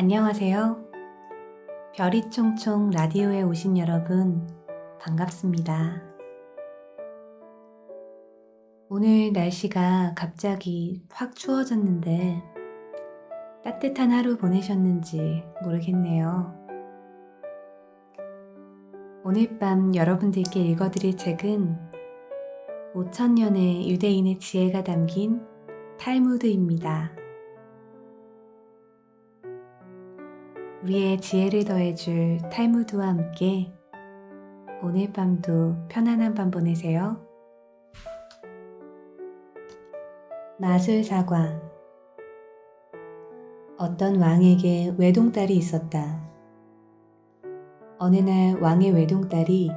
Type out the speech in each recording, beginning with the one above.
안녕하세요. 별이 총총 라디오에 오신 여러분, 반갑습니다. 오늘 날씨가 갑자기 확 추워졌는데 따뜻한 하루 보내셨는지 모르겠네요. 오늘 밤 여러분들께 읽어드릴 책은 5,000년의 유대인의 지혜가 담긴 탈무드입니다. 우리의 지혜를 더해줄 탈무드와 함께 오늘 밤도 편안한 밤 보내세요. 마술사관. 어떤 왕에게 외동딸이 있었다. 어느 날 왕의 외동딸이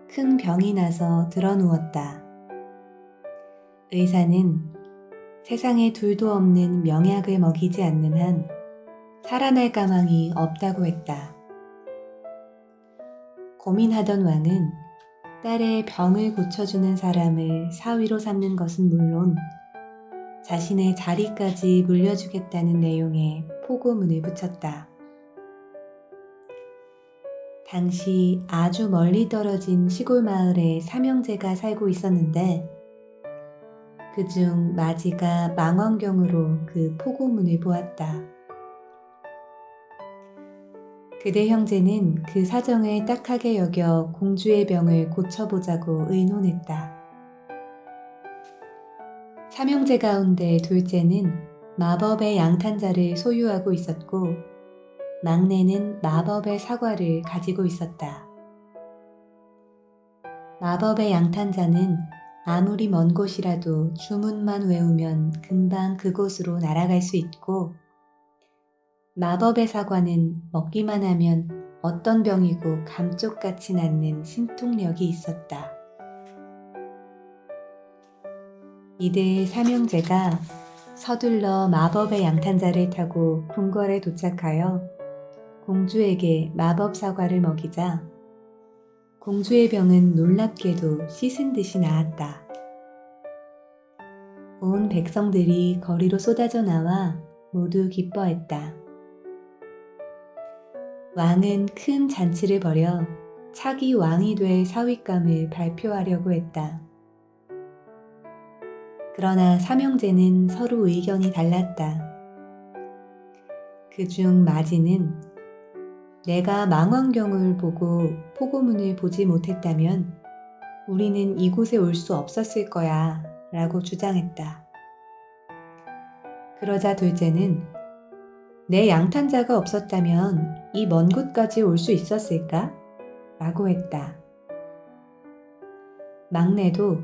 큰 병이 나서 드러누웠다. 의사는 세상에 둘도 없는 명약을 먹이지 않는 한 살아날 가망이 없다고 했다. 고민하던 왕은 딸의 병을 고쳐주는 사람을 사위로 삼는 것은 물론 자신의 자리까지 물려주겠다는 내용의 포고문을 붙였다. 당시 아주 멀리 떨어진 시골 마을에 삼형제가 살고 있었는데 그중 마지가 망원경으로 그 포고문을 보았다. 그대 형제는 그 사정을 딱하게 여겨 공주의 병을 고쳐보자고 의논했다. 삼형제 가운데 둘째는 마법의 양탄자를 소유하고 있었고 막내는 마법의 사과를 가지고 있었다. 마법의 양탄자는 아무리 먼 곳이라도 주문만 외우면 금방 그곳으로 날아갈 수 있고 마법의 사과는 먹기만 하면 어떤 병이고 감쪽같이 낫는 신통력이 있었다. 이들 삼형제가 서둘러 마법의 양탄자를 타고 궁궐에 도착하여 공주에게 마법 사과를 먹이자 공주의 병은 놀랍게도 씻은 듯이 나았다. 온 백성들이 거리로 쏟아져 나와 모두 기뻐했다. 왕은 큰 잔치를 벌여 차기 왕이 될 사윗감을 발표하려고 했다. 그러나 삼형제는 서로 의견이 달랐다. 그중 마지는 내가 망원경을 보고 포고문을 보지 못했다면 우리는 이곳에 올 수 없었을 거야 라고 주장했다. 그러자 둘째는 내 양탄자가 없었다면 이 먼 곳까지 올 수 있었을까? 라고 했다. 막내도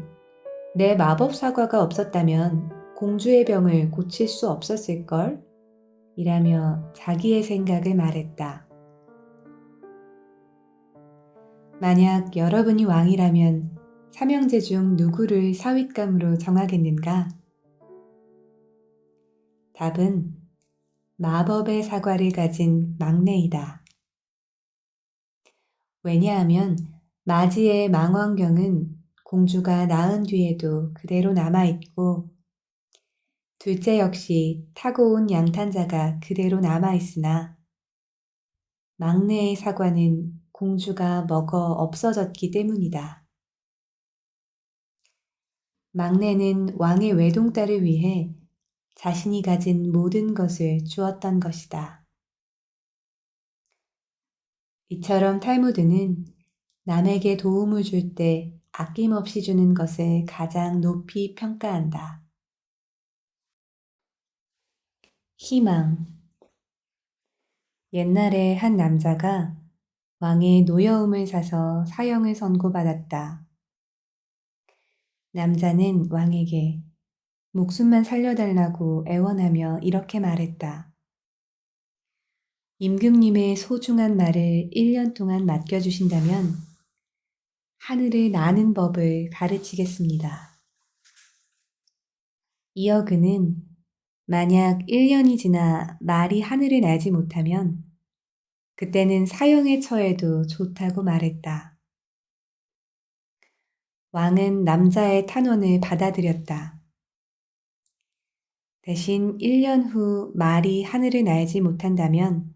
내 마법 사과가 없었다면 공주의 병을 고칠 수 없었을걸? 이라며 자기의 생각을 말했다. 만약 여러분이 왕이라면 삼형제 중 누구를 사윗감으로 정하겠는가? 답은 마법의 사과를 가진 막내이다. 왜냐하면 마지의 망원경은 공주가 낳은 뒤에도 그대로 남아있고 둘째 역시 타고 온 양탄자가 그대로 남아있으나 막내의 사과는 공주가 먹어 없어졌기 때문이다. 막내는 왕의 외동딸을 위해 자신이 가진 모든 것을 주었던 것이다. 이처럼 탈무드는 남에게 도움을 줄 때 아낌없이 주는 것을 가장 높이 평가한다. 희망. 옛날에 한 남자가 왕의 노여움을 사서 사형을 선고받았다. 남자는 왕에게 목숨만 살려달라고 애원하며 이렇게 말했다. 임금님의 소중한 말을 1년 동안 맡겨주신다면 하늘을 나는 법을 가르치겠습니다. 이어 그는 만약 1년이 지나 말이 하늘을 날지 못하면 그때는 사형에 처해도 좋다고 말했다. 왕은 남자의 탄원을 받아들였다. 대신 1년 후 말이 하늘을 날지 못한다면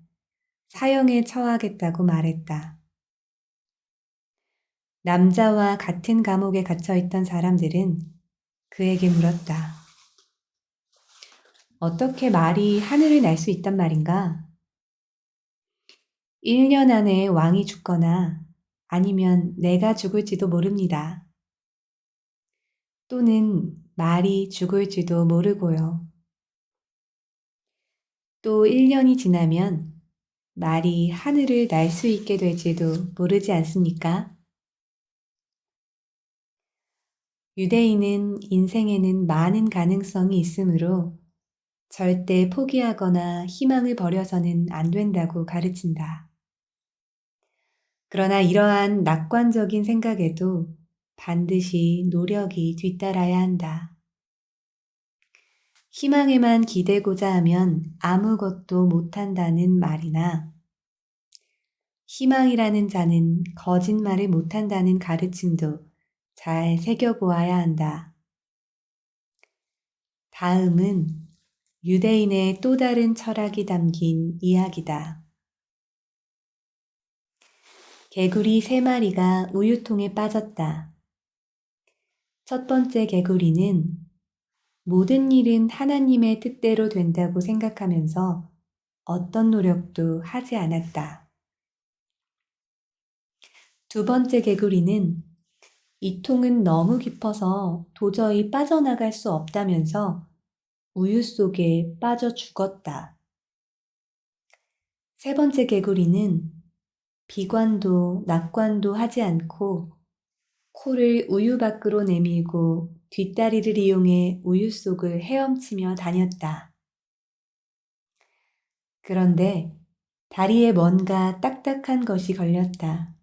사형에 처하겠다고 말했다. 남자와 같은 감옥에 갇혀 있던 사람들은 그에게 물었다. 어떻게 말이 하늘을 날 수 있단 말인가? 1년 안에 왕이 죽거나 아니면 내가 죽을지도 모릅니다. 또는 말이 죽을지도 모르고요. 또 1년이 지나면 말이 하늘을 날 수 있게 될지도 모르지 않습니까? 유대인은 인생에는 많은 가능성이 있으므로 절대 포기하거나 희망을 버려서는 안 된다고 가르친다. 그러나 이러한 낙관적인 생각에도 반드시 노력이 뒤따라야 한다. 희망에만 기대고자 하면 아무것도 못한다는 말이나 희망이라는 자는 거짓말을 못한다는 가르침도 잘 새겨보아야 한다. 다음은 유대인의 또 다른 철학이 담긴 이야기다. 개구리 3마리가 우유통에 빠졌다. 첫 번째 개구리는 모든 일은 하나님의 뜻대로 된다고 생각하면서 어떤 노력도 하지 않았다. 두 번째 개구리는 이 통은 너무 깊어서 도저히 빠져나갈 수 없다면서 우유 속에 빠져 죽었다. 세 번째 개구리는 비관도 낙관도 하지 않고 코를 우유 밖으로 내밀고 뒷다리를 이용해 우유 속을 헤엄치며 다녔다. 그런데 다리에 뭔가 딱딱한 것이 걸렸다.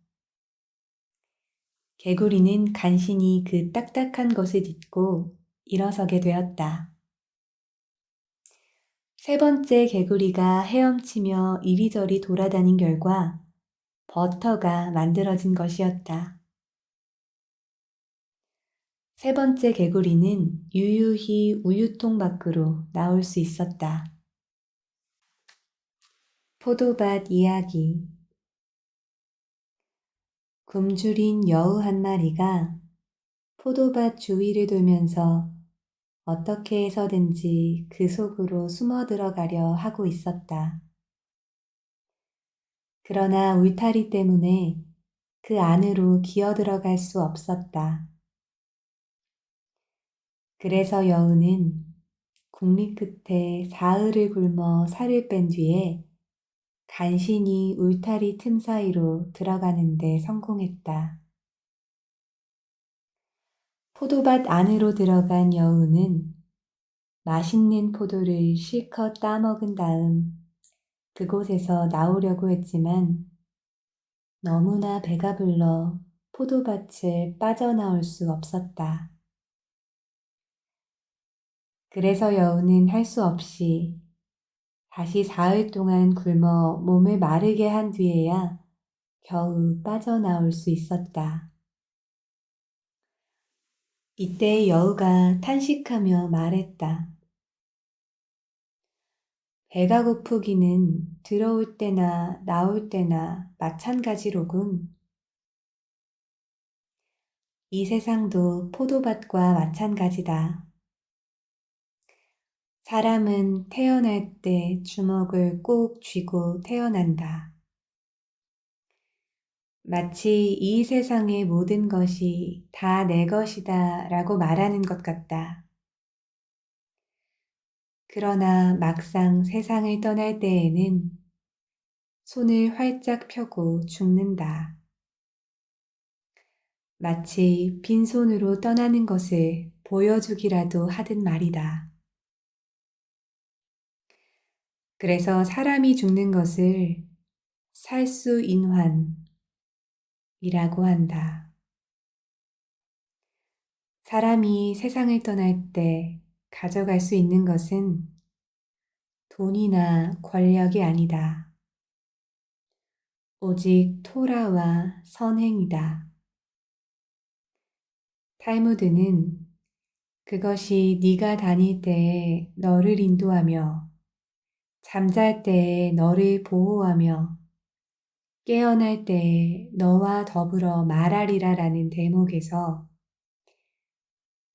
개구리는 간신히 그 딱딱한 것을 딛고 일어서게 되었다. 세 번째 개구리가 헤엄치며 이리저리 돌아다닌 결과 버터가 만들어진 것이었다. 세 번째 개구리는 유유히 우유통 밖으로 나올 수 있었다. 포도밭 이야기. 굶주린 여우 한 마리가 포도밭 주위를 돌면서 어떻게 해서든지 그 속으로 숨어 들어가려 하고 있었다. 그러나 울타리 때문에 그 안으로 기어 들어갈 수 없었다. 그래서 여우는 국리 끝에 사흘을 굶어 살을 뺀 뒤에 간신히 울타리 틈 사이로 들어가는 데 성공했다. 포도밭 안으로 들어간 여우는 맛있는 포도를 실컷 따먹은 다음 그곳에서 나오려고 했지만 너무나 배가 불러 포도밭을 빠져나올 수 없었다. 그래서 여우는 할 수 없이 다시 사흘 동안 굶어 몸을 마르게 한 뒤에야 겨우 빠져나올 수 있었다. 이때 여우가 탄식하며 말했다. 배가 고프기는 들어올 때나 나올 때나 마찬가지로군. 이 세상도 포도밭과 마찬가지다. 사람은 태어날 때 주먹을 꼭 쥐고 태어난다. 마치 이 세상의 모든 것이 다 내 것이다 라고 말하는 것 같다. 그러나 막상 세상을 떠날 때에는 손을 활짝 펴고 죽는다. 마치 빈손으로 떠나는 것을 보여주기라도 하듯 말이다. 그래서 사람이 죽는 것을 살수인환이라고 한다. 사람이 세상을 떠날 때 가져갈 수 있는 것은 돈이나 권력이 아니다. 오직 토라와 선행이다. 탈무드는 그것이 네가 다닐 때에 너를 인도하며 잠잘 때에 너를 보호하며 깨어날 때에 너와 더불어 말하리라라는 대목에서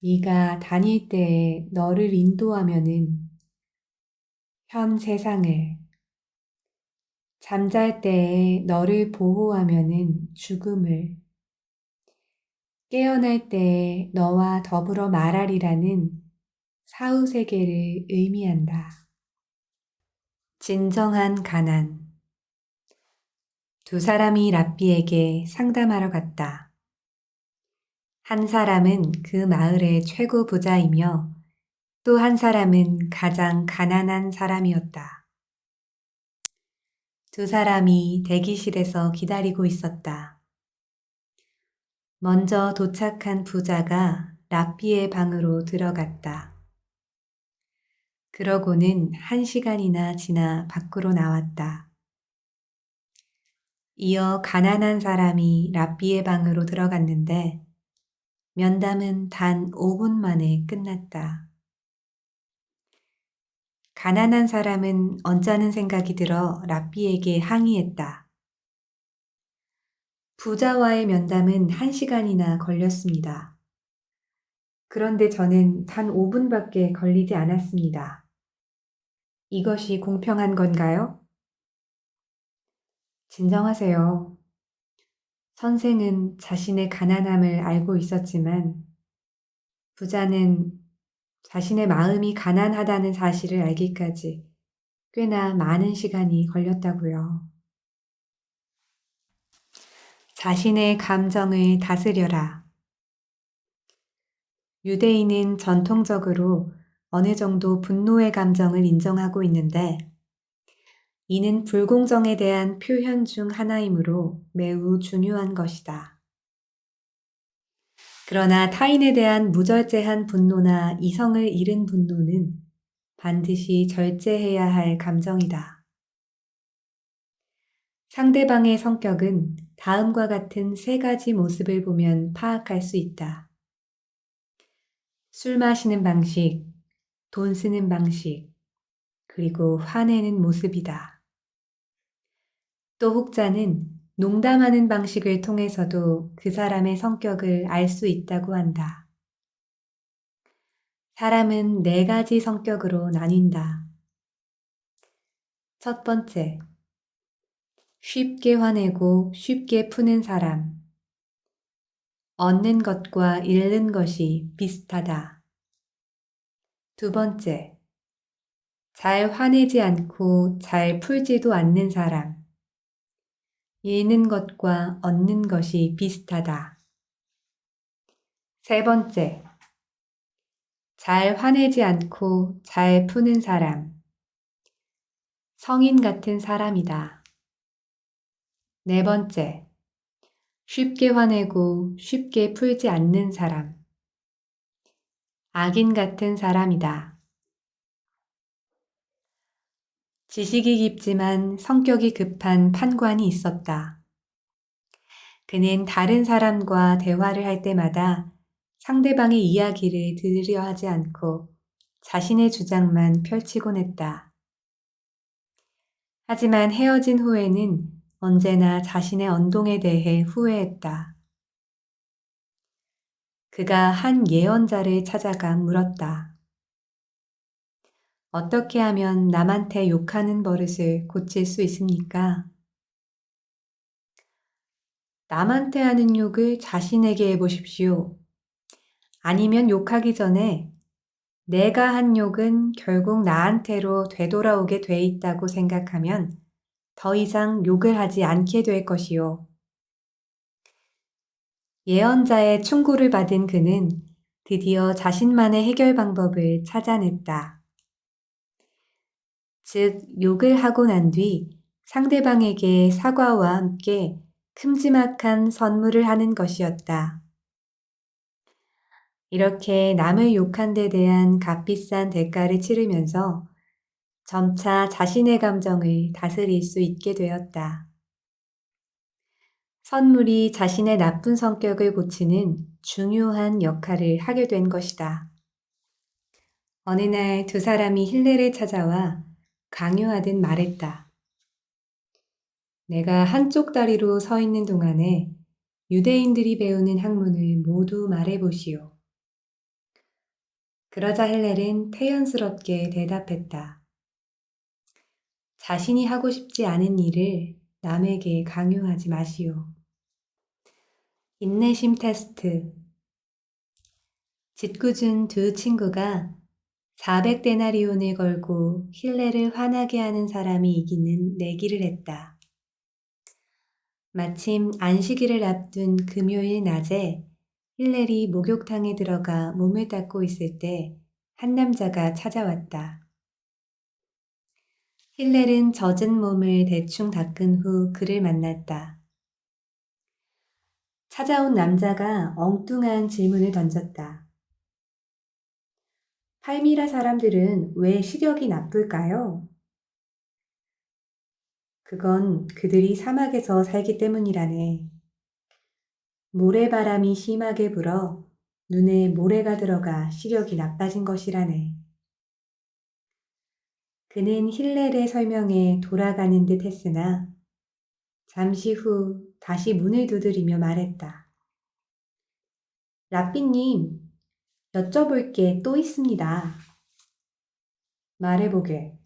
네가 다닐 때에 너를 인도하면은 현 세상을, 잠잘 때에 너를 보호하면은 죽음을, 깨어날 때에 너와 더불어 말하리라는 사후세계를 의미한다. 진정한 가난. 두 사람이 랍비에게 상담하러 갔다. 한 사람은 그 마을의 최고 부자이며 또 한 사람은 가장 가난한 사람이었다. 두 사람이 대기실에서 기다리고 있었다. 먼저 도착한 부자가 랍비의 방으로 들어갔다. 그러고는 1시간이나 지나 밖으로 나왔다. 이어 가난한 사람이 랍비의 방으로 들어갔는데 면담은 단 5분 만에 끝났다. 가난한 사람은 언짢은 생각이 들어 랍비에게 항의했다. 부자와의 면담은 1시간이나 걸렸습니다. 그런데 저는 단 5분밖에 걸리지 않았습니다. 이것이 공평한 건가요? 진정하세요. 선생은 자신의 가난함을 알고 있었지만 부자는 자신의 마음이 가난하다는 사실을 알기까지 꽤나 많은 시간이 걸렸다고요. 자신의 감정을 다스려라. 유대인은 전통적으로 어느 정도 분노의 감정을 인정하고 있는데 이는 불공정에 대한 표현 중 하나이므로 매우 중요한 것이다. 그러나 타인에 대한 무절제한 분노나 이성을 잃은 분노는 반드시 절제해야 할 감정이다. 상대방의 성격은 다음과 같은 3가지 모습을 보면 파악할 수 있다. 술 마시는 방식, 돈 쓰는 방식, 그리고 화내는 모습이다. 또 혹자는 농담하는 방식을 통해서도 그 사람의 성격을 알 수 있다고 한다. 사람은 4가지 성격으로 나뉜다. 첫 번째, 쉽게 화내고 쉽게 푸는 사람. 얻는 것과 잃는 것이 비슷하다. 두 번째, 잘 화내지 않고 잘 풀지도 않는 사람. 잃는 것과 얻는 것이 비슷하다. 세 번째, 잘 화내지 않고 잘 푸는 사람. 성인 같은 사람이다. 네 번째, 쉽게 화내고 쉽게 풀지 않는 사람. 악인 같은 사람이다. 지식이 깊지만 성격이 급한 판관이 있었다. 그는 다른 사람과 대화를 할 때마다 상대방의 이야기를 들으려 하지 않고 자신의 주장만 펼치곤 했다. 하지만 헤어진 후에는 언제나 자신의 언동에 대해 후회했다. 그가 한 예언자를 찾아가 물었다. 어떻게 하면 남한테 욕하는 버릇을 고칠 수 있습니까? 남한테 하는 욕을 자신에게 해보십시오. 아니면 욕하기 전에 내가 한 욕은 결국 나한테로 되돌아오게 돼 있다고 생각하면 더 이상 욕을 하지 않게 될 것이요. 예언자의 충고를 받은 그는 드디어 자신만의 해결 방법을 찾아냈다. 즉, 욕을 하고 난 뒤 상대방에게 사과와 함께 큼지막한 선물을 하는 것이었다. 이렇게 남을 욕한 데 대한 값비싼 대가를 치르면서 점차 자신의 감정을 다스릴 수 있게 되었다. 선물이 자신의 나쁜 성격을 고치는 중요한 역할을 하게 된 것이다. 어느 날 2사람이 힐레를 찾아와 강요하듯 말했다. 내가 한쪽 다리로 서 있는 동안에 유대인들이 배우는 학문을 모두 말해보시오. 그러자 헬렐은 태연스럽게 대답했다. 자신이 하고 싶지 않은 일을 남에게 강요하지 마시오. 인내심 테스트. 짓궂은 두 친구가 400데나리온을 걸고 힐레를 화나게 하는 사람이 이기는 내기를 했다. 마침 안식일을 앞둔 금요일 낮에 힐렐이 목욕탕에 들어가 몸을 닦고 있을 때 한 남자가 찾아왔다. 힐렐은 젖은 몸을 대충 닦은 후 그를 만났다. 찾아온 남자가 엉뚱한 질문을 던졌다. 팔미라 사람들은 왜 시력이 나쁠까요? 그건 그들이 사막에서 살기 때문이라네. 모래바람이 심하게 불어 눈에 모래가 들어가 시력이 나빠진 것이라네. 그는 힐렐의 설명에 돌아가는 듯 했으나 잠시 후 다시 문을 두드리며 말했다. 라삐님, 여쭤볼 게 또 있습니다. 말해보게.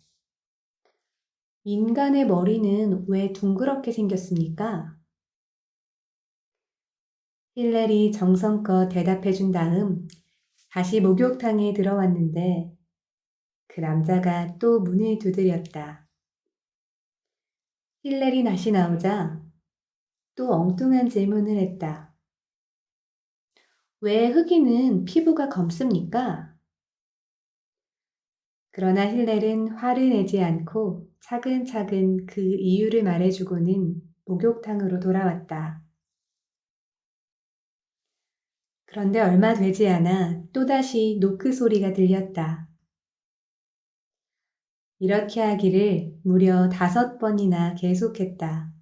인간의 머리는 왜 둥그렇게 생겼습니까? 힐렐이 정성껏 대답해준 다음 다시 목욕탕에 들어왔는데 그 남자가 또 문을 두드렸다. 힐렐이 다시 나오자 또 엉뚱한 질문을 했다. 왜 흑인은 피부가 검습니까? 그러나 힐렐은 화를 내지 않고 차근차근 그 이유를 말해주고는 목욕탕으로 돌아왔다. 그런데 얼마 되지 않아 또다시 노크 소리가 들렸다. 이렇게 하기를 무려 5번이나 계속했다.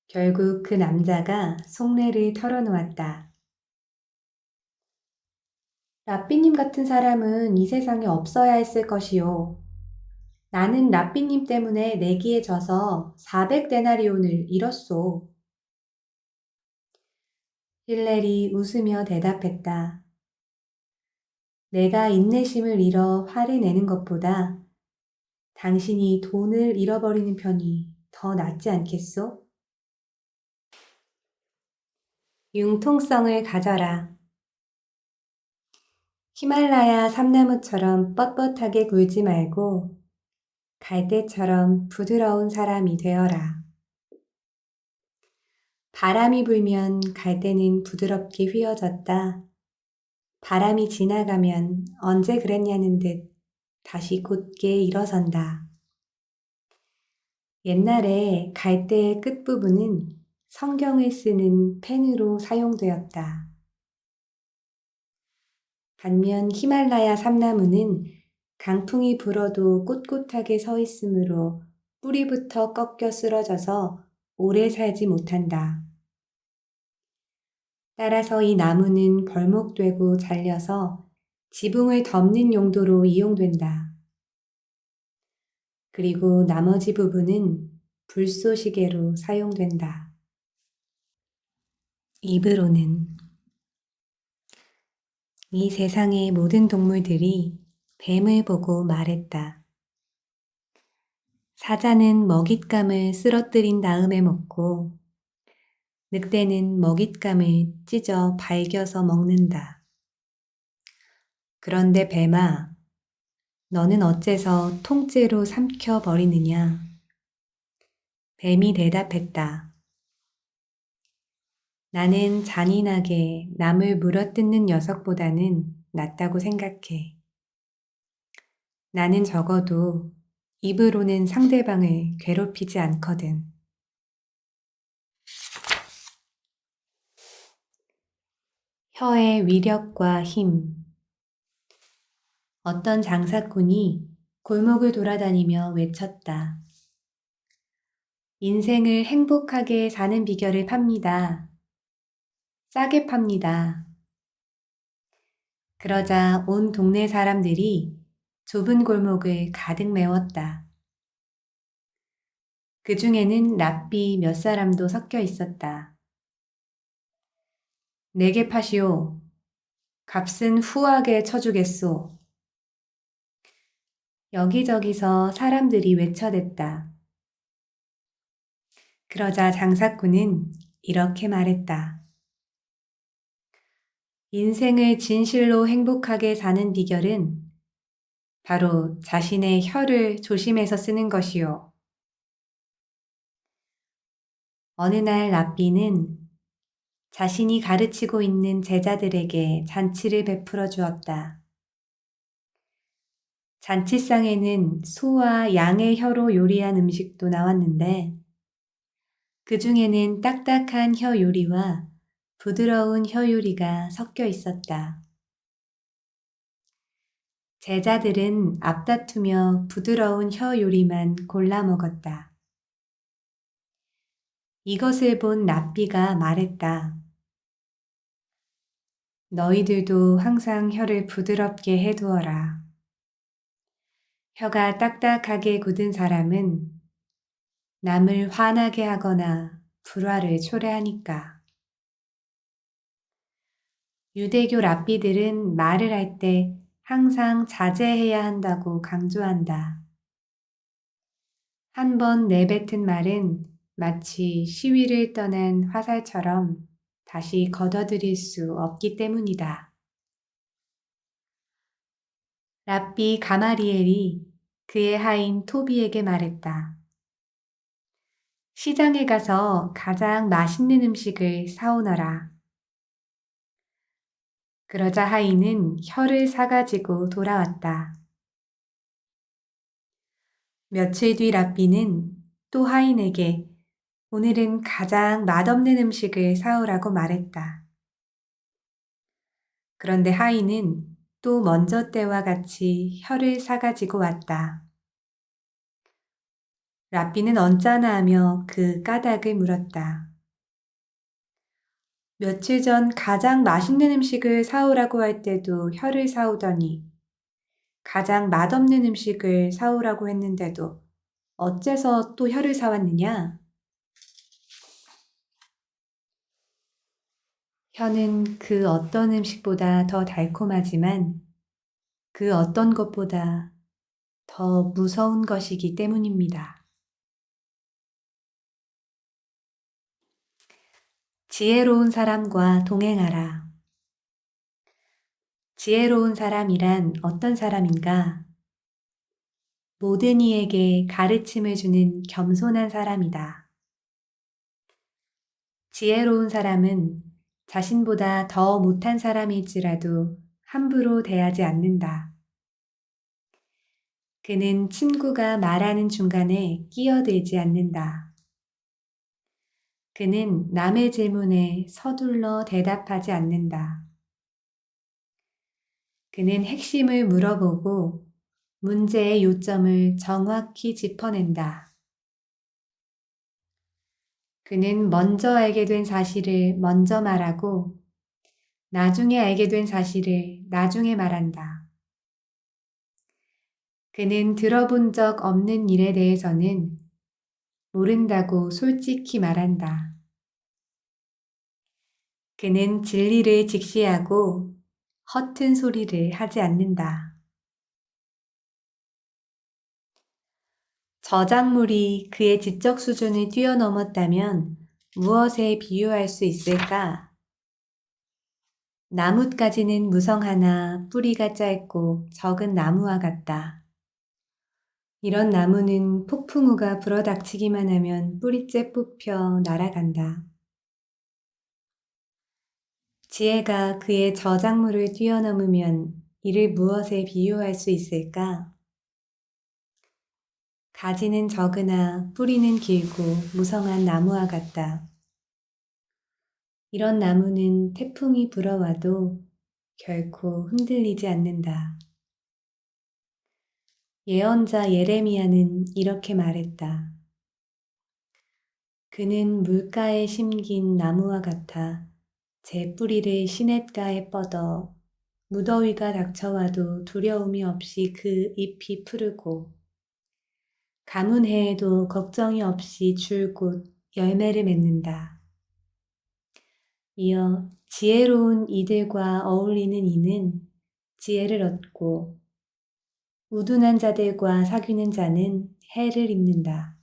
결국 그 남자가 속내를 털어놓았다. 라삐님 같은 사람은 이 세상에 없어야 했을 것이요. 나는 라삐님 때문에 내기에 져서 400데나리온을 잃었소. 힐렐이 웃으며 대답했다. 내가 인내심을 잃어 화를 내는 것보다 당신이 돈을 잃어버리는 편이 더 낫지 않겠소? 융통성을 가져라. 히말라야 삼나무처럼 뻣뻣하게 굴지 말고 갈대처럼 부드러운 사람이 되어라. 바람이 불면 갈대는 부드럽게 휘어졌다. 바람이 지나가면 언제 그랬냐는 듯 다시 곧게 일어선다. 옛날에 갈대의 끝부분은 성경을 쓰는 펜으로 사용되었다. 반면 히말라야 삼나무는 강풍이 불어도 꼿꼿하게 서 있으므로 뿌리부터 꺾여 쓰러져서 오래 살지 못한다. 따라서 이 나무는 벌목되고 잘려서 지붕을 덮는 용도로 이용된다. 그리고 나머지 부분은 불쏘시개로 사용된다. 입으로는 이 세상의 모든 동물들이 뱀을 보고 말했다. 사자는 먹잇감을 쓰러뜨린 다음에 먹고 늑대는 먹잇감을 찢어 발겨서 먹는다. 그런데 뱀아, 너는 어째서 통째로 삼켜버리느냐? 뱀이 대답했다. 나는 잔인하게 남을 물어뜯는 녀석보다는 낫다고 생각해. 나는 적어도 입으로는 상대방을 괴롭히지 않거든. 혀의 위력과 힘. 어떤 장사꾼이 골목을 돌아다니며 외쳤다. 인생을 행복하게 사는 비결을 팝니다. 싸게 팝니다. 그러자 온 동네 사람들이 좁은 골목을 가득 메웠다. 그 중에는 랍비 몇 사람도 섞여 있었다. 내게 파시오. 값은 후하게 쳐주겠소. 여기저기서 사람들이 외쳐댔다. 그러자 장사꾼은 이렇게 말했다. 인생을 진실로 행복하게 사는 비결은 바로 자신의 혀를 조심해서 쓰는 것이요. 어느 날 랍비는 자신이 가르치고 있는 제자들에게 잔치를 베풀어 주었다. 잔치상에는 소와 양의 혀로 요리한 음식도 나왔는데 그 중에는 딱딱한 혀 요리와 부드러운 혀 요리가 섞여 있었다. 제자들은 앞다투며 부드러운 혀 요리만 골라 먹었다. 이것을 본 랍비가 말했다. 너희들도 항상 혀를 부드럽게 해두어라. 혀가 딱딱하게 굳은 사람은 남을 화나게 하거나 불화를 초래하니까. 유대교 랍비들은 말을 할 때 항상 자제해야 한다고 강조한다. 한 번 내뱉은 말은 마치 시위를 떠난 화살처럼 다시 걷어들일 수 없기 때문이다. 랍비 가마리엘이 그의 하인 토비에게 말했다. 시장에 가서 가장 맛있는 음식을 사오너라. 그러자 하인은 혀를 사가지고 돌아왔다. 며칠 뒤 랍비는 또 하인에게 오늘은 가장 맛없는 음식을 사오라고 말했다. 그런데 하인은 또 먼저 때와 같이 혀를 사가지고 왔다. 랍비는 언짢아 하며 그 까닭을 물었다. 며칠 전 가장 맛있는 음식을 사오라고 할 때도 혀를 사오더니 가장 맛없는 음식을 사오라고 했는데도 어째서 또 혀를 사왔느냐? 혀는 그 어떤 음식보다 더 달콤하지만 그 어떤 것보다 더 무서운 것이기 때문입니다. 지혜로운 사람과 동행하라. 지혜로운 사람이란 어떤 사람인가? 모든 이에게 가르침을 주는 겸손한 사람이다. 지혜로운 사람은 자신보다 더 못한 사람일지라도 함부로 대하지 않는다. 그는 친구가 말하는 중간에 끼어들지 않는다. 그는 남의 질문에 서둘러 대답하지 않는다. 그는 핵심을 물어보고 문제의 요점을 정확히 짚어낸다. 그는 먼저 알게 된 사실을 먼저 말하고 나중에 알게 된 사실을 나중에 말한다. 그는 들어본 적 없는 일에 대해서는 모른다고 솔직히 말한다. 그는 진리를 직시하고 허튼 소리를 하지 않는다. 저작물이 그의 지적 수준을 뛰어넘었다면 무엇에 비유할 수 있을까? 나뭇가지는 무성하나 뿌리가 짧고 적은 나무와 같다. 이런 나무는 폭풍우가 불어닥치기만 하면 뿌리째 뽑혀 날아간다. 지혜가 그의 저작물을 뛰어넘으면 이를 무엇에 비유할 수 있을까? 가지는 적으나 뿌리는 길고 무성한 나무와 같다. 이런 나무는 태풍이 불어와도 결코 흔들리지 않는다. 예언자 예레미야는 이렇게 말했다. 그는 물가에 심긴 나무와 같아 제 뿌리를 시냇가에 뻗어 무더위가 닥쳐와도 두려움이 없이 그 잎이 푸르고 가문해에도 걱정이 없이 줄곧 열매를 맺는다. 이어 지혜로운 이들과 어울리는 이는 지혜를 얻고 우둔한 자들과 사귀는 자는 해를 입는다.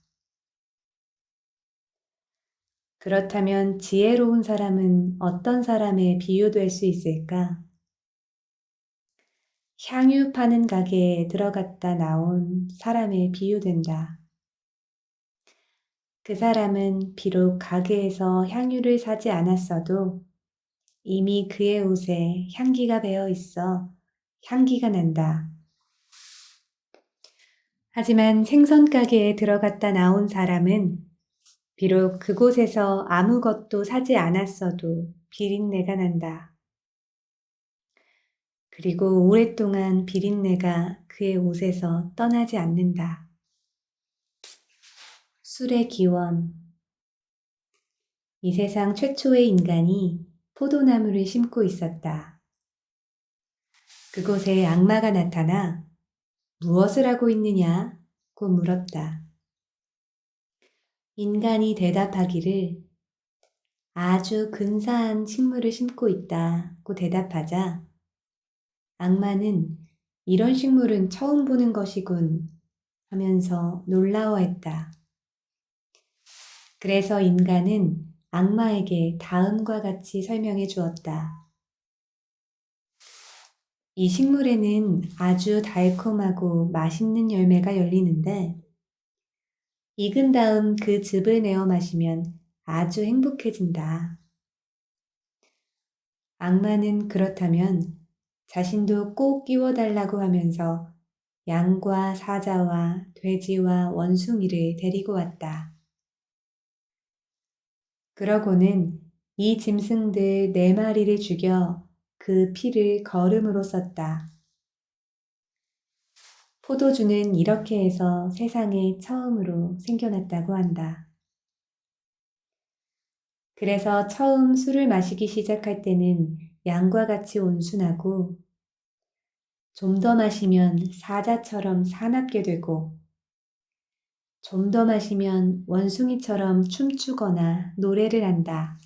그렇다면 지혜로운 사람은 어떤 사람에 비유될 수 있을까? 향유 파는 가게에 들어갔다 나온 사람에 비유된다. 그 사람은 비록 가게에서 향유를 사지 않았어도 이미 그의 옷에 향기가 배어 있어 향기가 난다. 하지만 생선 가게에 들어갔다 나온 사람은 비록 그곳에서 아무것도 사지 않았어도 비린내가 난다. 그리고 오랫동안 비린내가 그의 옷에서 떠나지 않는다. 술의 기원. 이 세상 최초의 인간이 포도나무를 심고 있었다. 그곳에 악마가 나타나 무엇을 하고 있느냐고 물었다. 인간이 대답하기를 아주 근사한 식물을 심고 있다고 대답하자 악마는 이런 식물은 처음 보는 것이군 하면서 놀라워했다. 그래서 인간은 악마에게 다음과 같이 설명해 주었다. 이 식물에는 아주 달콤하고 맛있는 열매가 열리는데 익은 다음 그 즙을 내어 마시면 아주 행복해진다. 악마는 그렇다면 자신도 꼭 끼워달라고 하면서 양과 사자와 돼지와 원숭이를 데리고 왔다. 그러고는 이 짐승들 4마리를 죽여 그 피를 거름으로 썼다. 포도주는 이렇게 해서 세상에 처음으로 생겨났다고 한다. 그래서 처음 술을 마시기 시작할 때는 양과 같이 온순하고 좀 더 마시면 사자처럼 사납게 되고 좀 더 마시면 원숭이처럼 춤추거나 노래를 한다.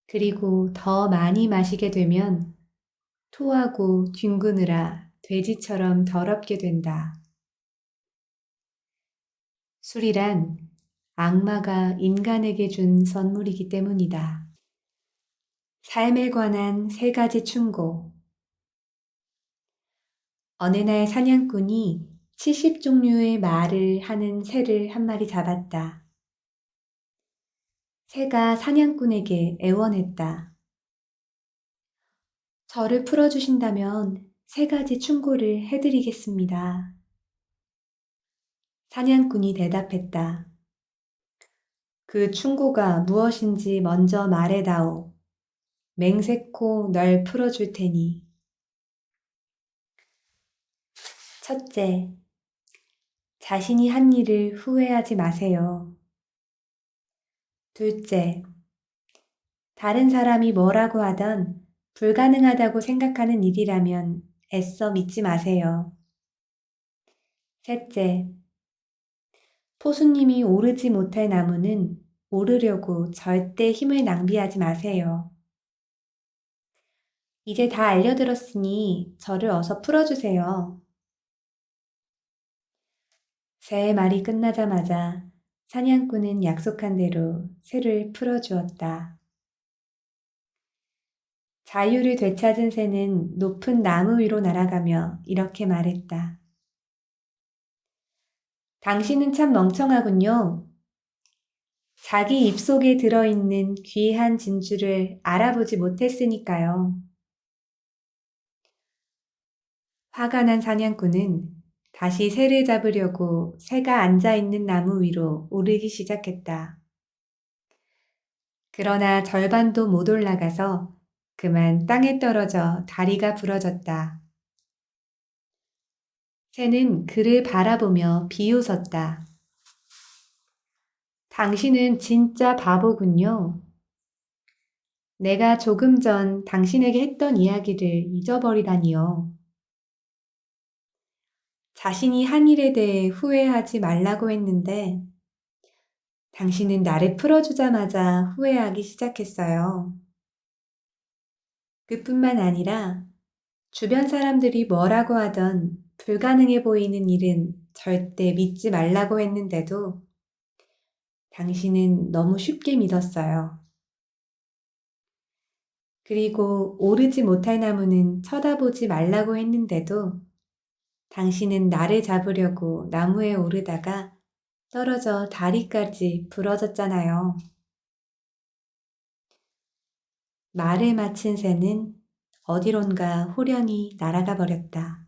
그리고 더 많이 마시게 되면 토하고 뒹구느라 돼지처럼 더럽게 된다. 술이란 악마가 인간에게 준 선물이기 때문이다. 삶에 관한 3가지 충고. 어느 날 사냥꾼이 70종류의 말을 하는 새를 한 마리 잡았다. 새가 사냥꾼에게 애원했다. 저를 풀어주신다면 3가지 충고를 해드리겠습니다. 사냥꾼이 대답했다. 그 충고가 무엇인지 먼저 말해다오. 맹세코 널 풀어줄 테니. 첫째, 자신이 한 일을 후회하지 마세요. 둘째, 다른 사람이 뭐라고 하던 불가능하다고 생각하는 일이라면 애써 믿지 마세요. 셋째, 포수님이 오르지 못할 나무는 오르려고 절대 힘을 낭비하지 마세요. 이제 다 알려들었으니 저를 어서 풀어주세요. 새의 말이 끝나자마자 사냥꾼은 약속한 대로 새를 풀어주었다. 자유를 되찾은 새는 높은 나무 위로 날아가며 이렇게 말했다. 당신은 참 멍청하군요. 자기 입속에 들어있는 귀한 진주를 알아보지 못했으니까요. 화가 난 사냥꾼은 다시 새를 잡으려고 새가 앉아있는 나무 위로 오르기 시작했다. 그러나 절반도 못 올라가서 그만 땅에 떨어져 다리가 부러졌다. 새는 그를 바라보며 비웃었다. 당신은 진짜 바보군요. 내가 조금 전 당신에게 했던 이야기를 잊어버리다니요. 자신이 한 일에 대해 후회하지 말라고 했는데 당신은 나를 풀어주자마자 후회하기 시작했어요. 그뿐만 아니라 주변 사람들이 뭐라고 하던 불가능해 보이는 일은 절대 믿지 말라고 했는데도 당신은 너무 쉽게 믿었어요. 그리고 오르지 못할 나무는 쳐다보지 말라고 했는데도 당신은 나를 잡으려고 나무에 오르다가 떨어져 다리까지 부러졌잖아요. 말을 마친 새는 어디론가 호련히 날아가 버렸다.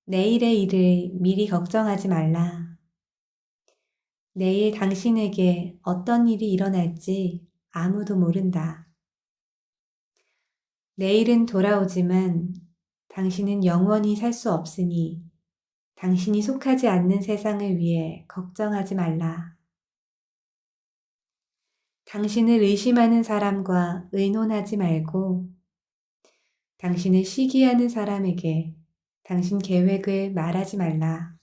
내일의 일을 미리 걱정하지 말라. 내일 당신에게 어떤 일이 일어날지 아무도 모른다. 내일은 돌아오지만 당신은 영원히 살 수 없으니 당신이 속하지 않는 세상을 위해 걱정하지 말라. 당신을 의심하는 사람과 의논하지 말고 당신을 시기하는 사람에게 당신 계획을 말하지 말라.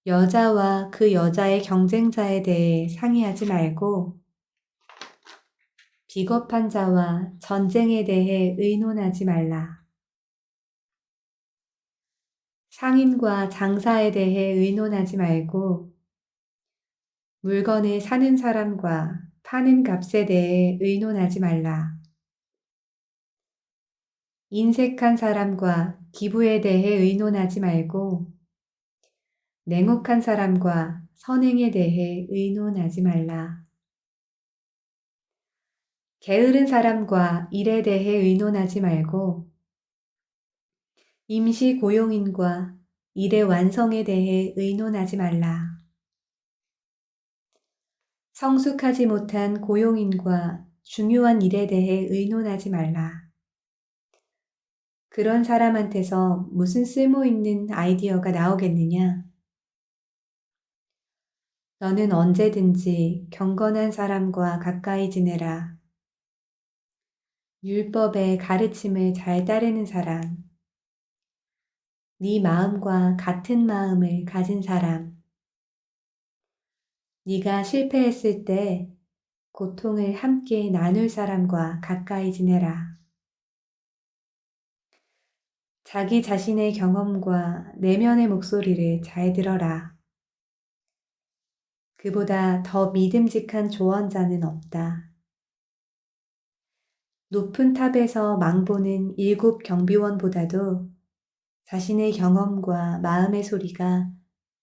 여자와 그 여자의 경쟁자에 대해 상의하지 말고 비겁한 자와 전쟁에 대해 의논하지 말라. 상인과 장사에 대해 의논하지 말고 물건을 사는 사람과 파는 값에 대해 의논하지 말라. 인색한 사람과 기부에 대해 의논하지 말고 냉혹한 사람과 선행에 대해 의논하지 말라. 게으른 사람과 일에 대해 의논하지 말고 임시 고용인과 일의 완성에 대해 의논하지 말라. 성숙하지 못한 고용인과 중요한 일에 대해 의논하지 말라. 그런 사람한테서 무슨 쓸모있는 아이디어가 나오겠느냐? 너는 언제든지 경건한 사람과 가까이 지내라. 율법의 가르침을 잘 따르는 사람, 네 마음과 같은 마음을 가진 사람, 네가 실패했을 때 고통을 함께 나눌 사람과 가까이 지내라. 자기 자신의 경험과 내면의 목소리를 잘 들어라. 그보다 더 믿음직한 조언자는 없다. 높은 탑에서 망보는 7 경비원보다도 자신의 경험과 마음의 소리가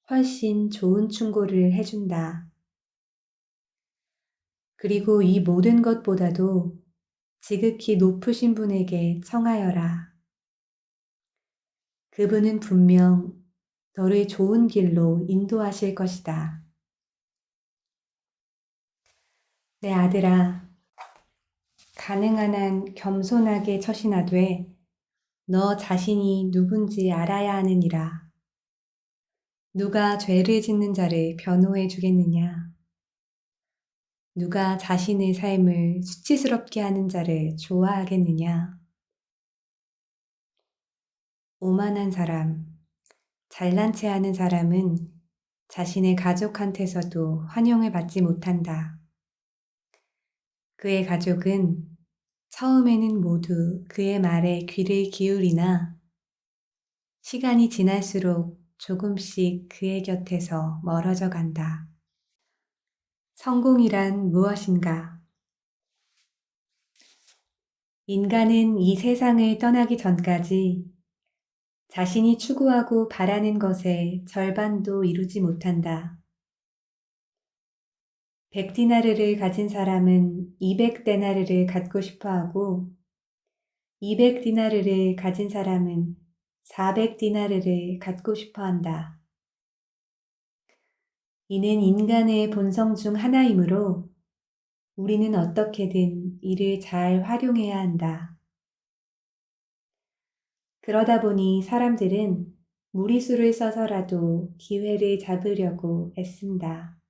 훨씬 좋은 충고를 해준다. 그리고 이 모든 것보다도 지극히 높으신 분에게 청하여라. 그분은 분명 너를 좋은 길로 인도하실 것이다. 내 아들아, 가능한 한 겸손하게 처신하되 너 자신이 누군지 알아야 하느니라. 누가 죄를 짓는 자를 변호해 주겠느냐? 누가 자신의 삶을 수치스럽게 하는 자를 좋아하겠느냐? 오만한 사람, 잘난 체 하는 사람은 자신의 가족한테서도 환영을 받지 못한다. 그의 가족은 처음에는 모두 그의 말에 귀를 기울이나 시간이 지날수록 조금씩 그의 곁에서 멀어져 간다. 성공이란 무엇인가? 인간은 이 세상을 떠나기 전까지 자신이 추구하고 바라는 것의 절반도 이루지 못한다. 100디나르를 가진 사람은 200데나르를 갖고 싶어 하고 200디나르를 가진 사람은 400디나르를 갖고 싶어 한다. 이는 인간의 본성 중 하나이므로 우리는 어떻게든 이를 잘 활용해야 한다. 그러다 보니 사람들은 무리수를 써서라도 기회를 잡으려고 애쓴다.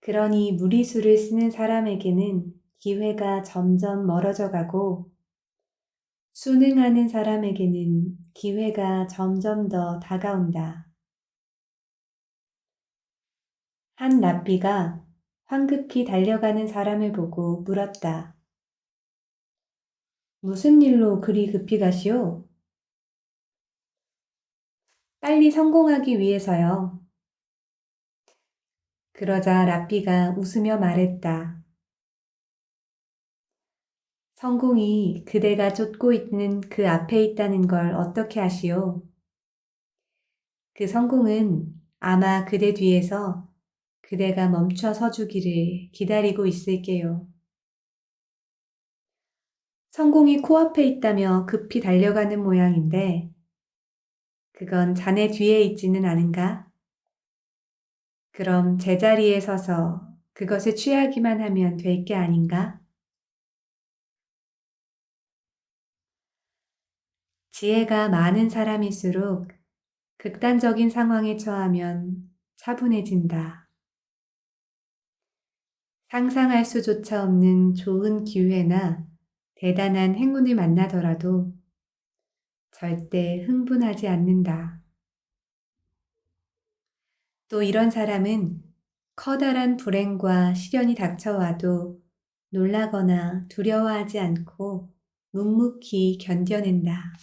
그러니 무리수를 쓰는 사람에게는 기회가 점점 멀어져 가고 순응하는 사람에게는 기회가 점점 더 다가온다. 한 랍비가 황급히 달려가는 사람을 보고 물었다. 무슨 일로 그리 급히 가시오? 빨리 성공하기 위해서요. 그러자 랍비가 웃으며 말했다. 성공이 그대가 쫓고 있는 그 앞에 있다는 걸 어떻게 아시오? 그 성공은 아마 그대 뒤에서 그대가 멈춰 서 주기를 기다리고 있을게요. 성공이 코앞에 있다며 급히 달려가는 모양인데 그건 자네 뒤에 있지는 않은가? 그럼 제자리에 서서 그것을 취하기만 하면 될 게 아닌가? 지혜가 많은 사람일수록 극단적인 상황에 처하면 차분해진다. 상상할 수조차 없는 좋은 기회나 대단한 행운을 만나더라도 절대 흥분하지 않는다. 또 이런 사람은 커다란 불행과 시련이 닥쳐와도 놀라거나 두려워하지 않고 묵묵히 견뎌낸다.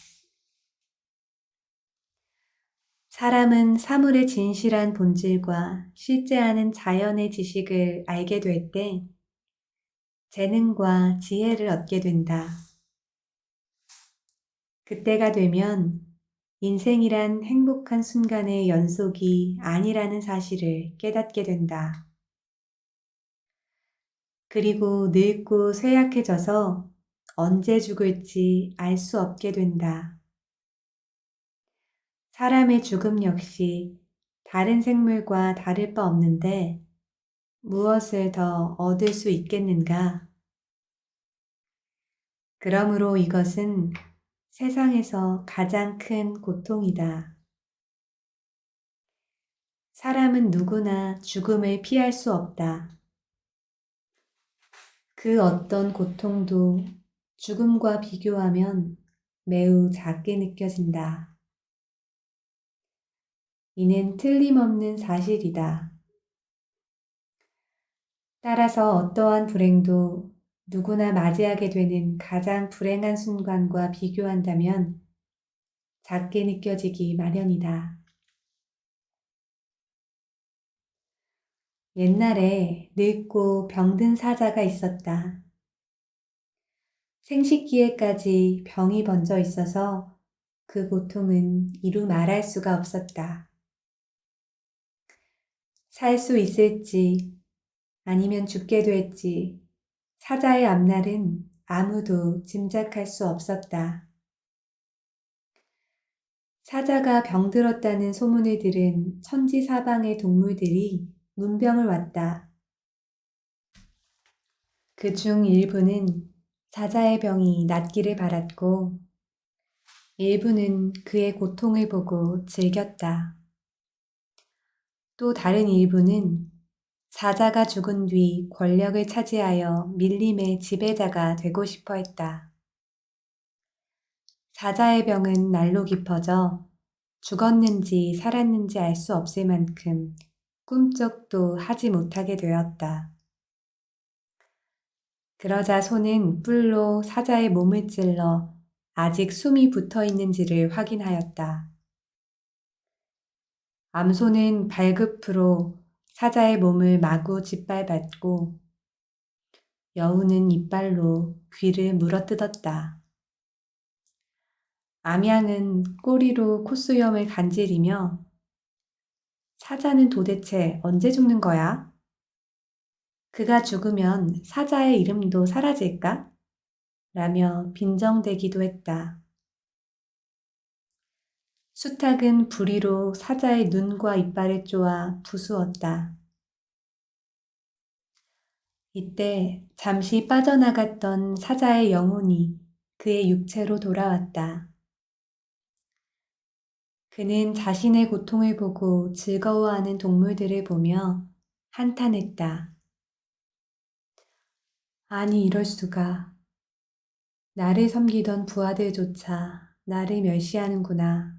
사람은 사물의 진실한 본질과 실제하는 자연의 지식을 알게 될 때 재능과 지혜를 얻게 된다. 그때가 되면 인생이란 행복한 순간의 연속이 아니라는 사실을 깨닫게 된다. 그리고 늙고 쇠약해져서 언제 죽을지 알 수 없게 된다. 사람의 죽음 역시 다른 생물과 다를 바 없는데 무엇을 더 얻을 수 있겠는가? 그러므로 이것은 세상에서 가장 큰 고통이다. 사람은 누구나 죽음을 피할 수 없다. 그 어떤 고통도 죽음과 비교하면 매우 작게 느껴진다. 이는 틀림없는 사실이다. 따라서 어떠한 불행도 누구나 맞이하게 되는 가장 불행한 순간과 비교한다면 작게 느껴지기 마련이다. 옛날에 늙고 병든 사자가 있었다. 생식기에까지 병이 번져 있어서 그 고통은 이루 말할 수가 없었다. 살 수 있을지 아니면 죽게 될지 사자의 앞날은 아무도 짐작할 수 없었다. 사자가 병들었다는 소문을 들은 천지사방의 동물들이 문병을 왔다. 그중 일부는 사자의 병이 낫기를 바랐고 일부는 그의 고통을 보고 즐겼다. 또 다른 일부는 사자가 죽은 뒤 권력을 차지하여 밀림의 지배자가 되고 싶어 했다. 사자의 병은 날로 깊어져 죽었는지 살았는지 알 수 없을 만큼 꿈쩍도 하지 못하게 되었다. 그러자 소는 뿔로 사자의 몸을 찔러 아직 숨이 붙어 있는지를 확인하였다. 암소는 발급으로 사자의 몸을 마구 짓밟았고 여우는 이빨로 귀를 물어뜯었다. 암양은 꼬리로 콧수염을 간지리며 사자는 도대체 언제 죽는 거야? 그가 죽으면 사자의 이름도 사라질까? 라며 빈정대기도 했다. 수탉은 부리로 사자의 눈과 이빨을 쪼아 부수었다. 이때 잠시 빠져나갔던 사자의 영혼이 그의 육체로 돌아왔다. 그는 자신의 고통을 보고 즐거워하는 동물들을 보며 한탄했다. 아니, 이럴 수가. 나를 섬기던 부하들조차 나를 멸시하는구나.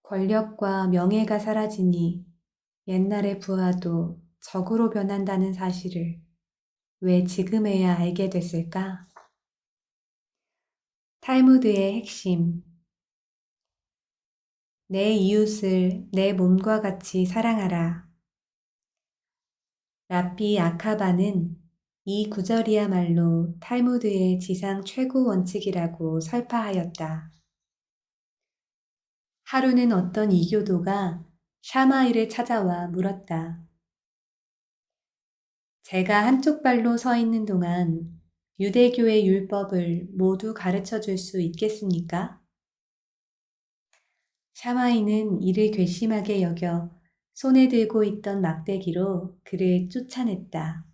권력과 명예가 사라지니 옛날의 부하도 적으로 변한다는 사실을 왜 지금에야 알게 됐을까? 탈무드의 핵심. 내 이웃을 내 몸과 같이 사랑하라. 라비 아카바는 이 구절이야말로 탈무드의 지상 최고 원칙이라고 설파하였다. 하루는 어떤 이교도가 샤마이를 찾아와 물었다. 제가 한쪽 발로 서 있는 동안 유대교의 율법을 모두 가르쳐 줄 수 있겠습니까? 샤마이는 이를 괘씸하게 여겨 손에 들고 있던 막대기로 그를 쫓아냈다.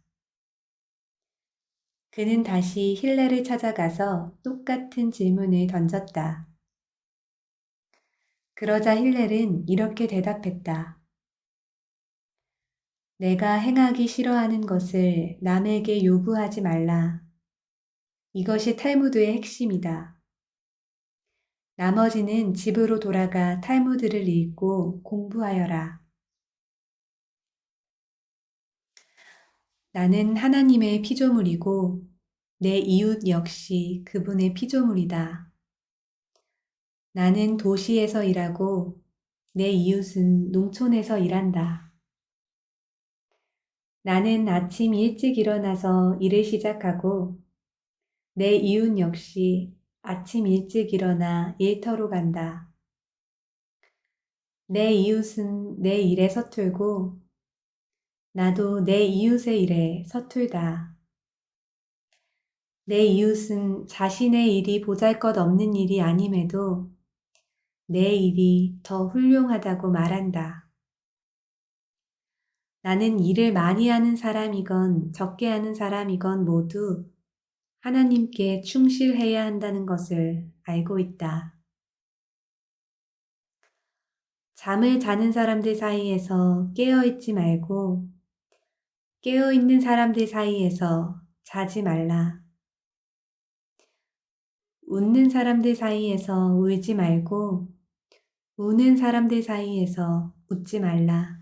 그는 다시 힐레를 찾아가서 똑같은 질문을 던졌다. 그러자 힐렐은 이렇게 대답했다. 내가 행하기 싫어하는 것을 남에게 요구하지 말라. 이것이 탈무드의 핵심이다. 나머지는 집으로 돌아가 탈무드를 읽고 공부하여라. 나는 하나님의 피조물이고 내 이웃 역시 그분의 피조물이다. 나는 도시에서 일하고 내 이웃은 농촌에서 일한다. 나는 아침 일찍 일어나서 일을 시작하고 내 이웃 역시 아침 일찍 일어나 일터로 간다. 내 이웃은 내 일에 서툴고 나도 내 이웃의 일에 서툴다. 내 이웃은 자신의 일이 보잘것없는 일이 아님에도 내 일이 더 훌륭하다고 말한다. 나는 일을 많이 하는 사람이건 적게 하는 사람이건 모두 하나님께 충실해야 한다는 것을 알고 있다. 잠을 자는 사람들 사이에서 깨어있지 말고 깨어있는 사람들 사이에서 자지 말라. 웃는 사람들 사이에서 울지 말고 우는 사람들 사이에서 웃지 말라.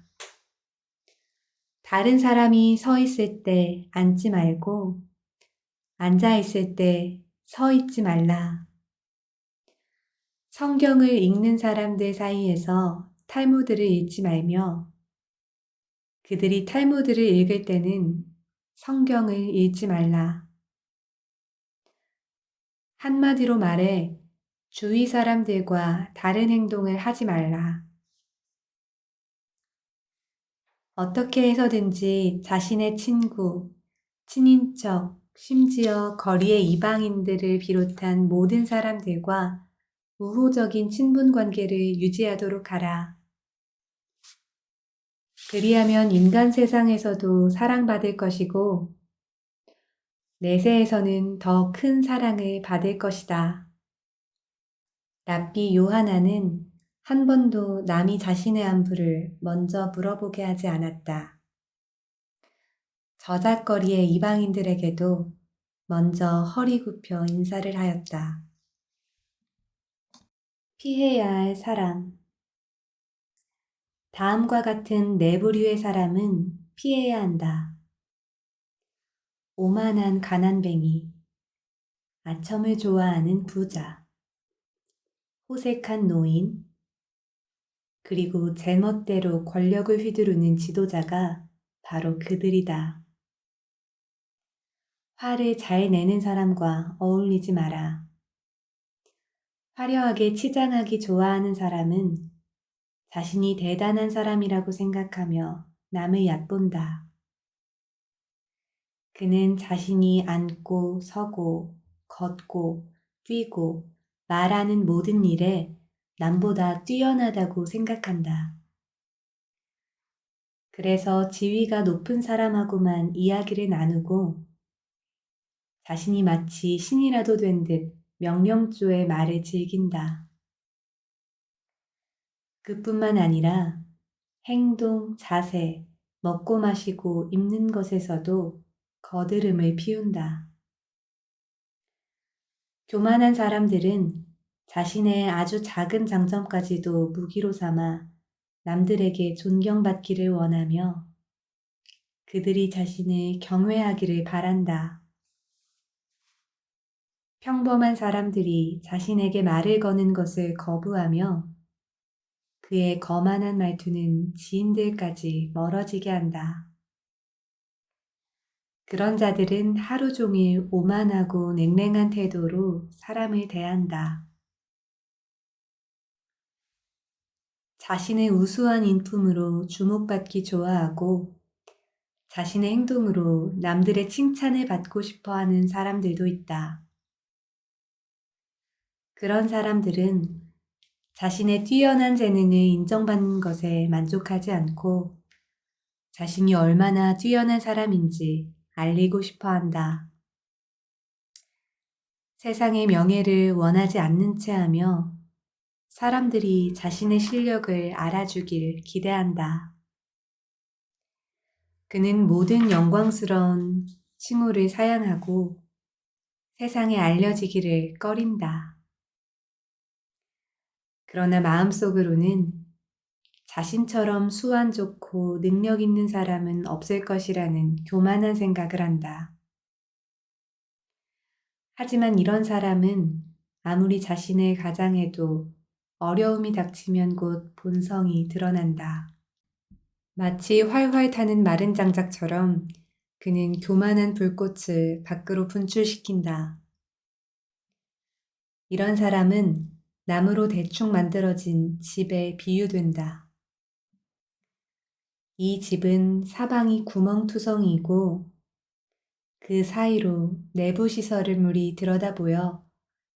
다른 사람이 서 있을 때 앉지 말고 앉아 있을 때 서 있지 말라. 성경을 읽는 사람들 사이에서 탈무드를 읽지 말며 그들이 탈무드를 읽을 때는 성경을 읽지 말라. 한마디로 말해 주위 사람들과 다른 행동을 하지 말라. 어떻게 해서든지 자신의 친구, 친인척, 심지어 거리의 이방인들을 비롯한 모든 사람들과 우호적인 친분 관계를 유지하도록 하라. 그리하면 인간 세상에서도 사랑받을 것이고 내세에서는 더 큰 사랑을 받을 것이다. 랍비 요하나는 한 번도 남이 자신의 안부를 먼저 물어보게 하지 않았다. 저작거리의 이방인들에게도 먼저 허리 굽혀 인사를 하였다. 피해야 할 사람. 다음과 같은 네 부류의 사람은 피해야 한다. 오만한 가난뱅이, 아첨을 좋아하는 부자, 호색한 노인, 그리고 제멋대로 권력을 휘두르는 지도자가 바로 그들이다. 화를 잘 내는 사람과 어울리지 마라. 화려하게 치장하기 좋아하는 사람은 자신이 대단한 사람이라고 생각하며 남을 얕본다. 그는 자신이 앉고 서고 걷고 뛰고 말하는 모든 일에 남보다 뛰어나다고 생각한다. 그래서 지위가 높은 사람하고만 이야기를 나누고 자신이 마치 신이라도 된 듯 명령조의 말을 즐긴다. 그뿐만 아니라 행동, 자세, 먹고 마시고 입는 것에서도 거드름을 피운다. 교만한 사람들은 자신의 아주 작은 장점까지도 무기로 삼아 남들에게 존경받기를 원하며 그들이 자신을 경외하기를 바란다. 평범한 사람들이 자신에게 말을 거는 것을 거부하며 그의 거만한 말투는 지인들까지 멀어지게 한다. 그런 자들은 하루 종일 오만하고 냉랭한 태도로 사람을 대한다. 자신의 우수한 인품으로 주목받기 좋아하고 자신의 행동으로 남들의 칭찬을 받고 싶어 하는 사람들도 있다. 그런 사람들은 자신의 뛰어난 재능을 인정받는 것에 만족하지 않고 자신이 얼마나 뛰어난 사람인지 알리고 싶어 한다. 세상의 명예를 원하지 않는 채 하며 사람들이 자신의 실력을 알아주길 기대한다. 그는 모든 영광스러운 칭호를 사양하고 세상에 알려지기를 꺼린다. 그러나 마음속으로는 자신처럼 수완 좋고 능력 있는 사람은 없을 것이라는 교만한 생각을 한다. 하지만 이런 사람은 아무리 자신을 가장해도 어려움이 닥치면 곧 본성이 드러난다. 마치 활활 타는 마른 장작처럼 그는 교만한 불꽃을 밖으로 분출시킨다. 이런 사람은 나무로 대충 만들어진 집에 비유된다. 이 집은 사방이 구멍투성이고 그 사이로 내부 시설물이 들여다보여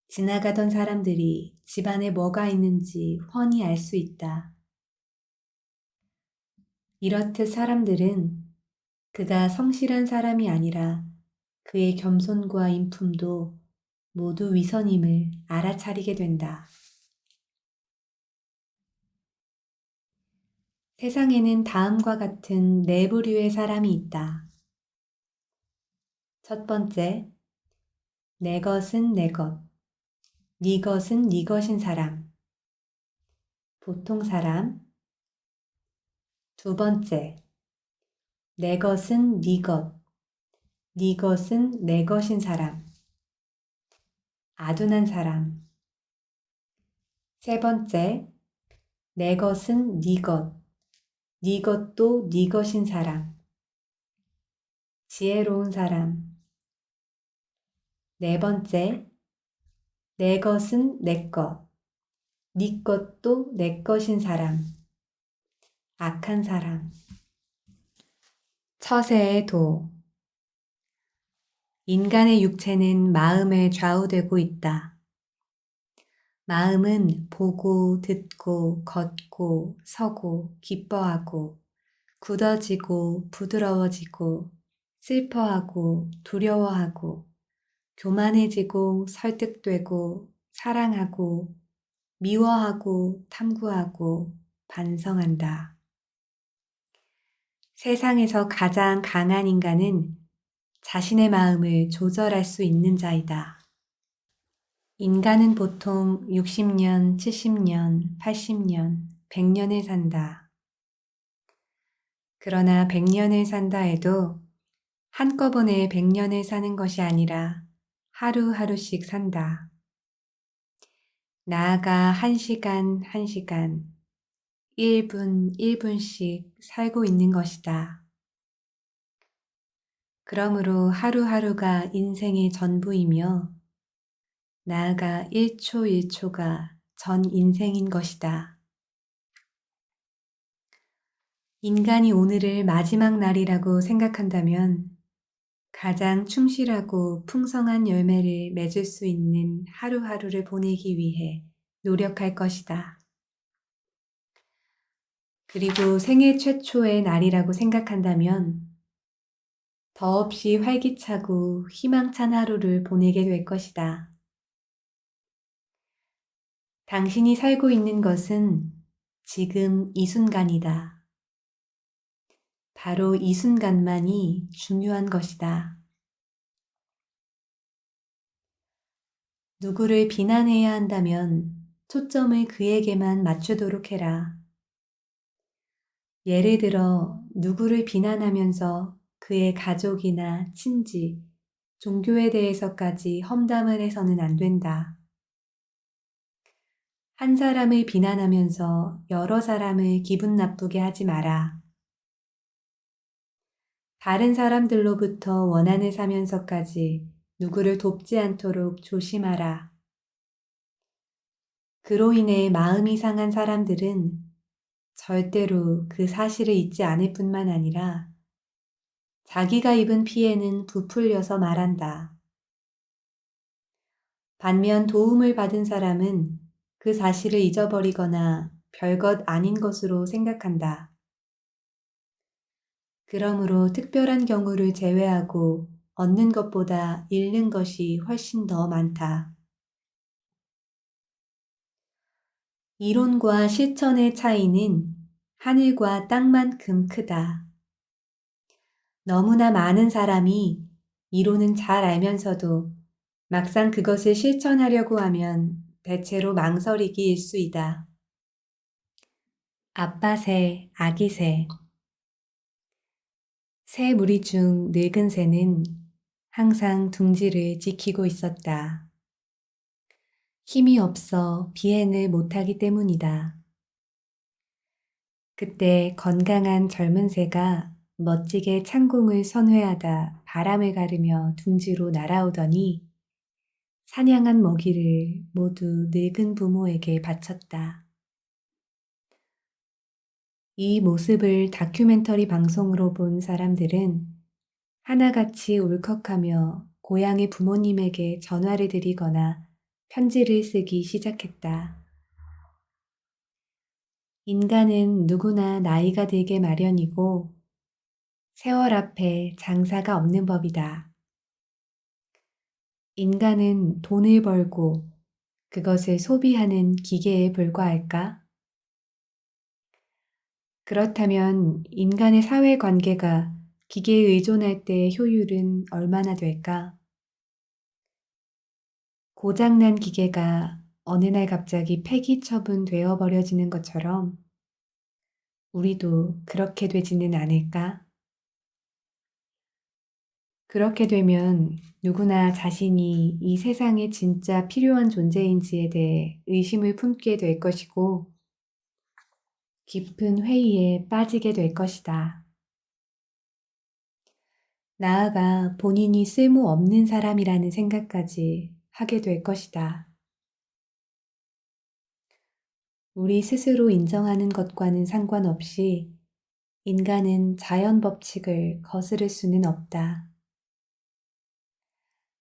지나가던 사람들이 집 안에 뭐가 있는지 훤히 알 수 있다. 이렇듯 사람들은 그가 성실한 사람이 아니라 그의 겸손과 인품도 모두 위선임을 알아차리게 된다. 세상에는 다음과 같은 네 부류의 사람이 있다. 첫 번째, 내 것은 내 것, 네 것은 네 것인 사람, 보통 사람. 두 번째, 내 것은 네 것, 네 것은 내 것인 사람, 아둔한 사람. 세 번째, 내 것은 네 것, 네 것도 네 것인 사람, 지혜로운 사람. 네 번째, 내 것은 내 것, 네 것도 내 것인 사람, 악한 사람. 처세의 도. 인간의 육체는 마음에 좌우되고 있다. 마음은 보고, 듣고, 걷고, 서고, 기뻐하고, 굳어지고, 부드러워지고, 슬퍼하고, 두려워하고, 교만해지고, 설득되고, 사랑하고, 미워하고, 탐구하고, 반성한다. 세상에서 가장 강한 인간은 자신의 마음을 조절할 수 있는 자이다. 인간은 보통 60년, 70년, 80년, 100년을 산다. 그러나 100년을 산다 해도 한꺼번에 100년을 사는 것이 아니라 하루하루씩 산다. 나아가 1시간, 1시간, 1분, 1분씩 살고 있는 것이다. 그러므로 하루하루가 인생의 전부이며 나아가 1초 1초가 전 인생인 것이다. 인간이 오늘을 마지막 날이라고 생각한다면 가장 충실하고 풍성한 열매를 맺을 수 있는 하루하루를 보내기 위해 노력할 것이다. 그리고 생애 최초의 날이라고 생각한다면 더없이 활기차고 희망찬 하루를 보내게 될 것이다. 당신이 살고 있는 것은 지금 이 순간이다. 바로 이 순간만이 중요한 것이다. 누구를 비난해야 한다면 초점을 그에게만 맞추도록 해라. 예를 들어, 누구를 비난하면서 그의 가족이나 친지, 종교에 대해서까지 험담을 해서는 안 된다. 한 사람을 비난하면서 여러 사람을 기분 나쁘게 하지 마라. 다른 사람들로부터 원한을 사면서까지 누구를 돕지 않도록 조심하라. 그로 인해 마음이 상한 사람들은 절대로 그 사실을 잊지 않을 뿐만 아니라 자기가 입은 피해는 부풀려서 말한다. 반면 도움을 받은 사람은 그 사실을 잊어버리거나 별것 아닌 것으로 생각한다. 그러므로 특별한 경우를 제외하고 얻는 것보다 잃는 것이 훨씬 더 많다. 이론과 실천의 차이는 하늘과 땅만큼 크다. 너무나 많은 사람이 이론은 잘 알면서도 막상 그것을 실천하려고 하면 대체로 망설이기 일쑤이다. 아빠 새, 아기 새. 새 무리 중 늙은 새는 항상 둥지를 지키고 있었다. 힘이 없어 비행을 못하기 때문이다. 그때 건강한 젊은 새가 멋지게 창공을 선회하다 바람을 가르며 둥지로 날아오더니 사냥한 먹이를 모두 늙은 부모에게 바쳤다. 이 모습을 다큐멘터리 방송으로 본 사람들은 하나같이 울컥하며 고향의 부모님에게 전화를 드리거나 편지를 쓰기 시작했다. 인간은 누구나 나이가 들게 마련이고 세월 앞에 장사가 없는 법이다. 인간은 돈을 벌고 그것을 소비하는 기계에 불과할까? 그렇다면 인간의 사회관계가 기계에 의존할 때의 효율은 얼마나 될까? 고장난 기계가 어느 날 갑자기 폐기 처분되어 버려지는 것처럼 우리도 그렇게 되지는 않을까? 그렇게 되면 누구나 자신이 이 세상에 진짜 필요한 존재인지에 대해 의심을 품게 될 것이고 깊은 회의에 빠지게 될 것이다. 나아가 본인이 쓸모없는 사람이라는 생각까지 하게 될 것이다. 우리 스스로 인정하는 것과는 상관없이 인간은 자연 법칙을 거스를 수는 없다.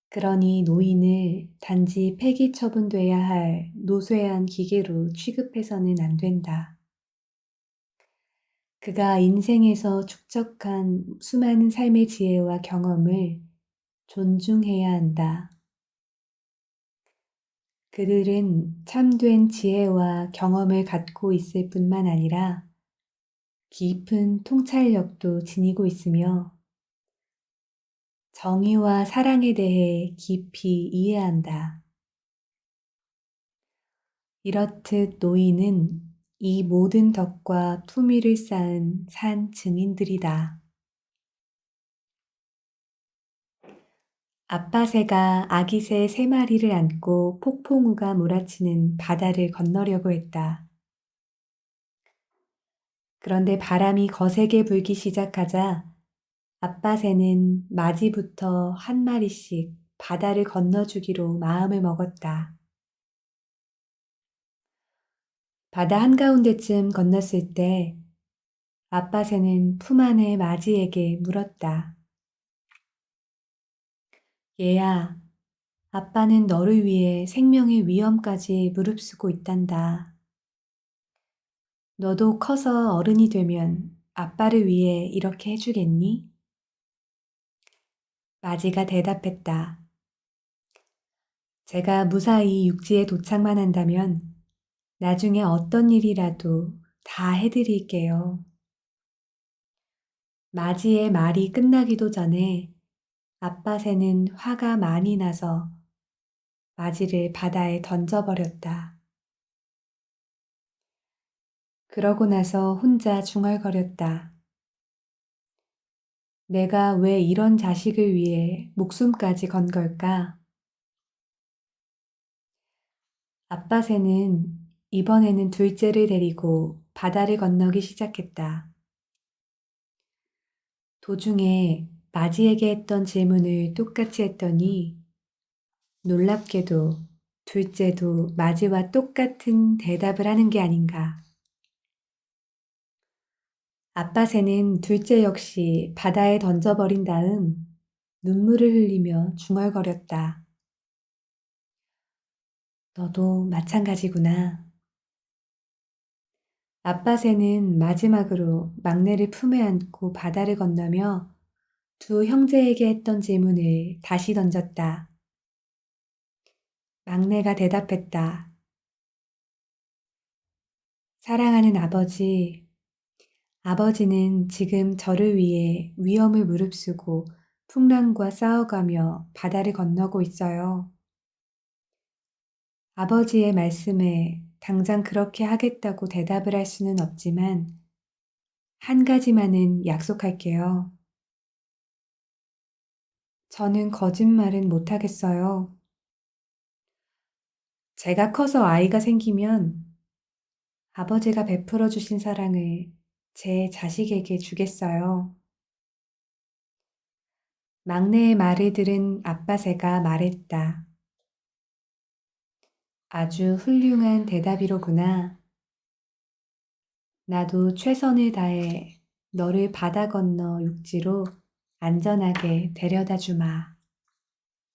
그러니 노인을 단지 폐기 처분돼야 할 노쇠한 기계로 취급해서는 안 된다. 그가 인생에서 축적한 수많은 삶의 지혜와 경험을 존중해야 한다. 그들은 참된 지혜와 경험을 갖고 있을 뿐만 아니라 깊은 통찰력도 지니고 있으며 정의와 사랑에 대해 깊이 이해한다. 이렇듯 노인은 이 모든 덕과 품위를 쌓은 산 증인들이다. 아빠 새가 아기 새 3마리를 안고 폭풍우가 몰아치는 바다를 건너려고 했다. 그런데 바람이 거세게 불기 시작하자 아빠 새는 맞이부터 한 마리씩 바다를 건너주기로 마음을 먹었다. 바다 한가운데쯤 건넜을 때 아빠 새는 품 안의 맞이에게 물었다. 얘야, 아빠는 너를 위해 생명의 위험까지 무릅쓰고 있단다. 너도 커서 어른이 되면 아빠를 위해 이렇게 해주겠니? 마지가 대답했다. 제가 무사히 육지에 도착만 한다면 나중에 어떤 일이라도 다 해드릴게요. 마지의 말이 끝나기도 전에 아빠 새는 화가 많이 나서 맞이를 바다에 던져버렸다. 그러고 나서 혼자 중얼거렸다. 내가 왜 이런 자식을 위해 목숨까지 건 걸까? 아빠 새는 이번에는 둘째를 데리고 바다를 건너기 시작했다. 도중에 맞이에게 했던 질문을 똑같이 했더니 놀랍게도 둘째도 맞이와 똑같은 대답을 하는 게 아닌가. 아빠 새는 둘째 역시 바다에 던져버린 다음 눈물을 흘리며 중얼거렸다. 너도 마찬가지구나. 아빠 새는 마지막으로 막내를 품에 안고 바다를 건너며 두 형제에게 했던 질문을 다시 던졌다. 막내가 대답했다. 사랑하는 아버지, 아버지는 지금 저를 위해 위험을 무릅쓰고 풍랑과 싸워가며 바다를 건너고 있어요. 아버지의 말씀에 당장 그렇게 하겠다고 대답을 할 수는 없지만 한 가지만은 약속할게요. 저는 거짓말은 못하겠어요. 제가 커서 아이가 생기면 아버지가 베풀어 주신 사랑을 제 자식에게 주겠어요. 막내의 말을 들은 아빠 새가 말했다. 아주 훌륭한 대답이로구나. 나도 최선을 다해 너를 바다 건너 육지로 안전하게 데려다 주마.